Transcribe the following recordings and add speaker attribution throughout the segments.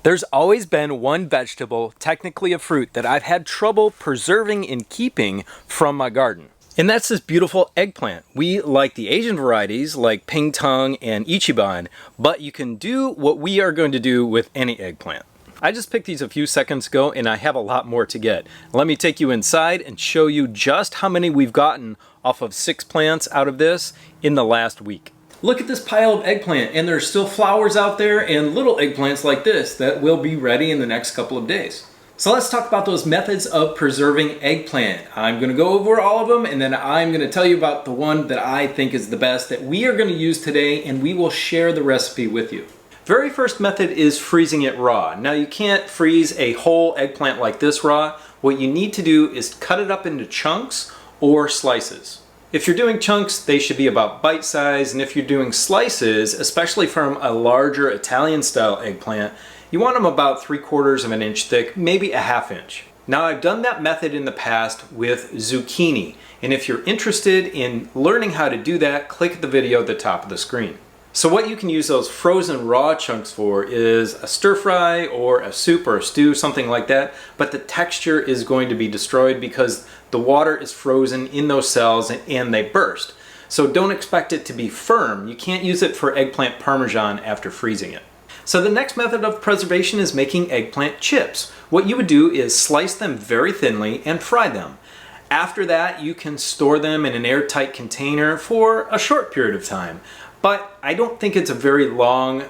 Speaker 1: There's always been one vegetable, technically a fruit, that I've had trouble preserving and keeping from my garden. And that's this beautiful eggplant. We like the Asian varieties like pingtung and ichiban, but you can do what we are going to do with any eggplant. I just picked these a few seconds ago and I have a lot more to get. Let me take you inside and show you just how many we've gotten off of 6 plants out of this in the last week. Look at this pile of eggplant, and there's still flowers out there and little eggplants like this that will be ready in the next couple of days. So let's talk about those methods of preserving eggplant. I'm going to go over all of them, and then I'm going to tell you about the one that I think is the best that we are going to use today, and we will share the recipe with you. Very first method is freezing it raw. Now you can't freeze a whole eggplant like this raw. What you need to do is cut it up into chunks or slices. If you're doing chunks, they should be about bite size, and if you're doing slices, especially from a larger Italian style eggplant, you want them about 3/4 of an inch thick, maybe a 1/2 inch. Now I've done that method in the past with zucchini, and if you're interested in learning how to do that, click the video at the top of the screen. So what you can use those frozen raw chunks for is a stir fry or a soup or a stew, something like that, but the texture is going to be destroyed because the water is frozen in those cells and they burst. So don't expect it to be firm. You can't use it for eggplant parmesan after freezing it. So the next method of preservation is making eggplant chips. What you would do is slice them very thinly and fry them. After that, you can store them in an airtight container for a short period of time. But I don't think it's a very long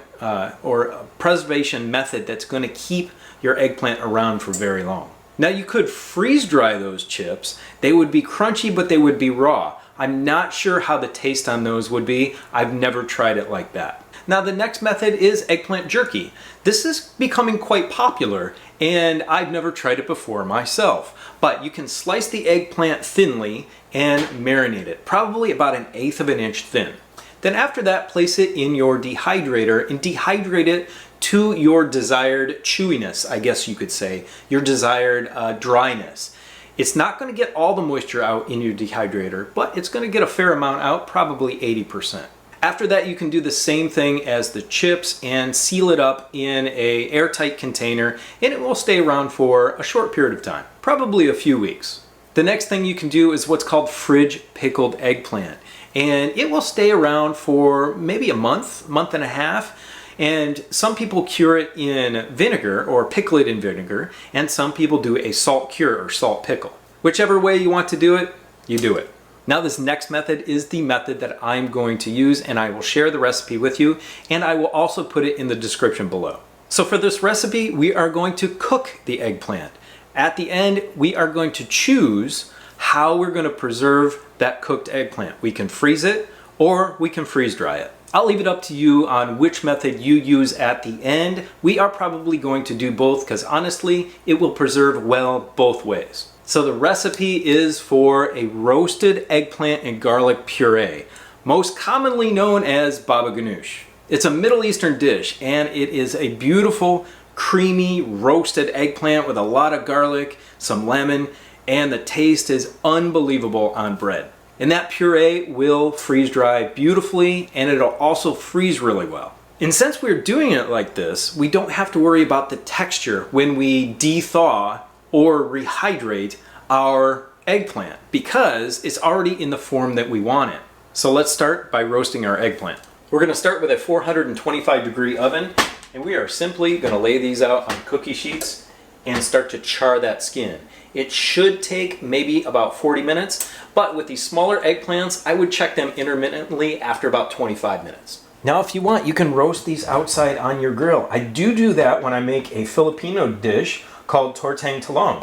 Speaker 1: or preservation method that's going to keep your eggplant around for very long. Now you could freeze dry those chips. They would be crunchy, but they would be raw. I'm not sure how the taste on those would be. I've never tried it like that. Now the next method is eggplant jerky. This is becoming quite popular and I've never tried it before myself. But you can slice the eggplant thinly and marinate it, probably about 1/8 of an inch thin. Then after that, place it in your dehydrator and dehydrate it to your desired chewiness, I guess you could say, your desired dryness. It's not going to get all the moisture out in your dehydrator, but it's going to get a fair amount out, probably 80%. After that, you can do the same thing as the chips and seal it up in an airtight container, and it will stay around for a short period of time, probably a few weeks. The next thing you can do is what's called fridge pickled eggplant. And it will stay around for maybe a month and a half. And some people cure it in vinegar or pickle it in vinegar. And some people do a salt cure or salt pickle. Whichever way you want to do it, you do it. Now this next method is the method that I'm going to use, and I will share the recipe with you. And I will also put it in the description below. So for this recipe, we are going to cook the eggplant. At the end, we are going to choose how we're going to preserve that cooked eggplant. We can freeze it or we can freeze dry it. I'll leave it up to you on which method you use at the end. We are probably going to do both because honestly, it will preserve well both ways. So the recipe is for a roasted eggplant and garlic puree, most commonly known as baba ganoush. It's a Middle Eastern dish and it is a beautiful, creamy roasted eggplant with a lot of garlic, some lemon, and the taste is unbelievable on bread. And that puree will freeze dry beautifully, and it'll also freeze really well. And since we're doing it like this, we don't have to worry about the texture when we de-thaw or rehydrate our eggplant because it's already in the form that we want it. So let's start by roasting our eggplant. We're going to start with a 425-degree oven, and we are simply going to lay these out on cookie sheets and start to char that skin. It should take maybe about 40 minutes, but with these smaller eggplants, I would check them intermittently after about 25 minutes. Now, if you want, you can roast these outside on your grill. I do that when I make a Filipino dish called tortang talong.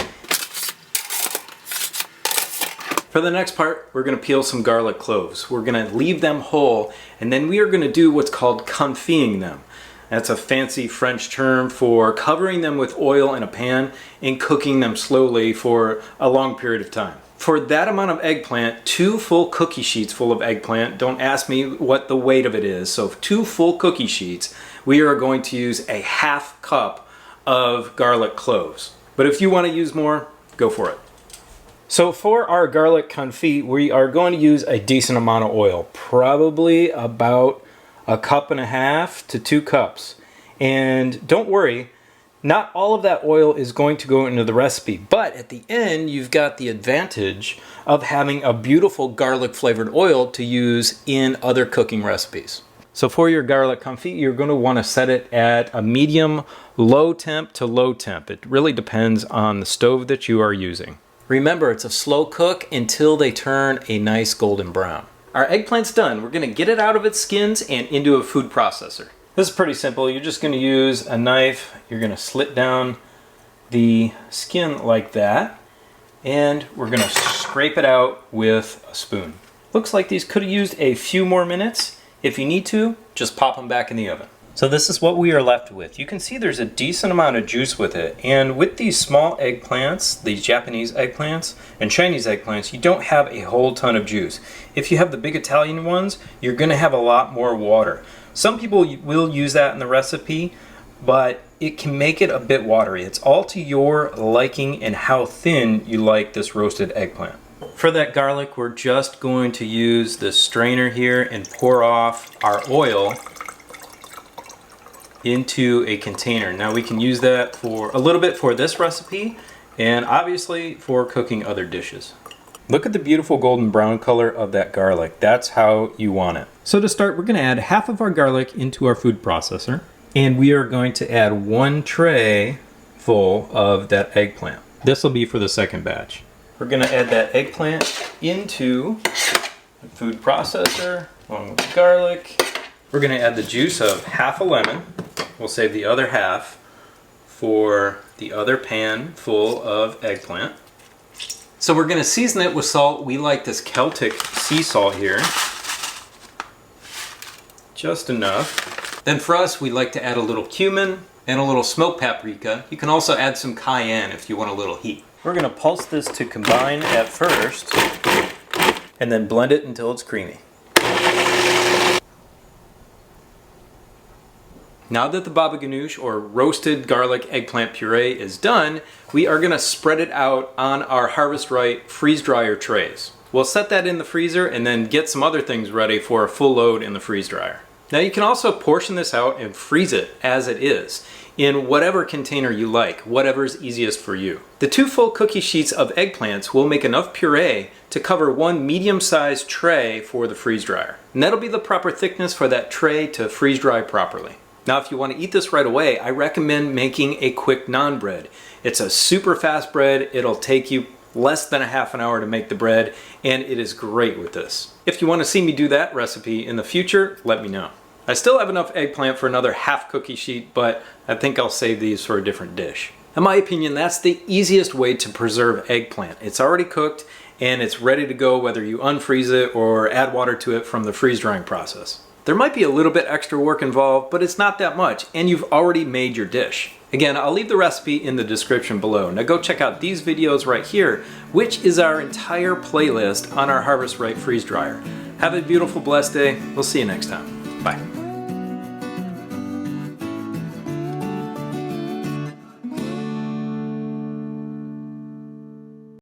Speaker 1: For the next part, we're going to peel some garlic cloves. We're going to leave them whole, and then we are going to do what's called confitting them. That's a fancy French term for covering them with oil in a pan and cooking them slowly for a long period of time. For that amount of eggplant, 2 full cookie sheets full of eggplant, don't ask me what the weight of it is, so 2 full cookie sheets, we are going to use a 1/2 cup of garlic cloves. But if you want to use more, go for it. So for our garlic confit, we are going to use a decent amount of oil, probably about 1.5 cups to 2 cups. And don't worry, Not all of that oil is going to go into the recipe, but at the end you've got the advantage of having a beautiful garlic flavored oil to use in other cooking recipes. So for your garlic confit, you're going to want to set it at a medium low temp to low temp. It really depends on the stove that you are using. Remember, it's a slow cook until they turn a nice golden brown. Our eggplant's done. We're going to get it out of its skins and into a food processor. This is pretty simple. You're just going to use a knife. You're going to slit down the skin like that, and we're going to scrape it out with a spoon. Looks like these could have used a few more minutes. If you need to, just pop them back in the oven. So this is what we are left with. You can see there's a decent amount of juice with it, and with these small eggplants, these Japanese eggplants and Chinese eggplants, you don't have a whole ton of juice. If you have the big Italian ones, you're going to have a lot more water. Some people will use that in the recipe, but it can make it a bit watery. It's all to your liking and how thin you like this roasted eggplant. For that garlic, we're just going to use this strainer here and pour off our oil into a container. Now we can use that for a little bit for this recipe and obviously for cooking other dishes. Look at the beautiful golden brown color of that garlic. That's how you want it. So to start, we're going to add half of our garlic into our food processor, and we are going to add 1 tray full of that eggplant. This will be for the second batch. We're going to add that eggplant into the food processor along with the garlic. We're going to add the juice of half a lemon. We'll save the other half for the other pan full of eggplant. So we're going to season it with salt. We like this Celtic sea salt here. Just enough. Then for us, we like to add a little cumin and a little smoked paprika. You can also add some cayenne if you want a little heat. We're going to pulse this to combine at first and then blend it until it's creamy. Now that the baba ganoush, or roasted garlic eggplant puree, is done, we are going to spread it out on our Harvest Right freeze dryer trays. We'll set that in the freezer and then get some other things ready for a full load in the freeze dryer. Now you can also portion this out and freeze it as it is in whatever container you like, whatever's easiest for you. The 2 full cookie sheets of eggplants will make enough puree to cover 1 medium-sized tray for the freeze dryer. And that'll be the proper thickness for that tray to freeze dry properly. Now if you want to eat this right away, I recommend making a quick naan bread. It's a super fast bread. It'll take you less than a half an hour to make the bread, and it is great with this. If you want to see me do that recipe in the future, let me know. I still have enough eggplant for another half cookie sheet, but I think I'll save these for a different dish. In my opinion, that's the easiest way to preserve eggplant. It's already cooked and it's ready to go whether you unfreeze it or add water to it from the freeze drying process. There might be a little bit extra work involved, but it's not that much, and you've already made your dish. Again, I'll leave the recipe in the description below. Now go check out these videos right here, which is our entire playlist on our Harvest Right freeze dryer. Have a beautiful, blessed day. We'll see you next time. Bye.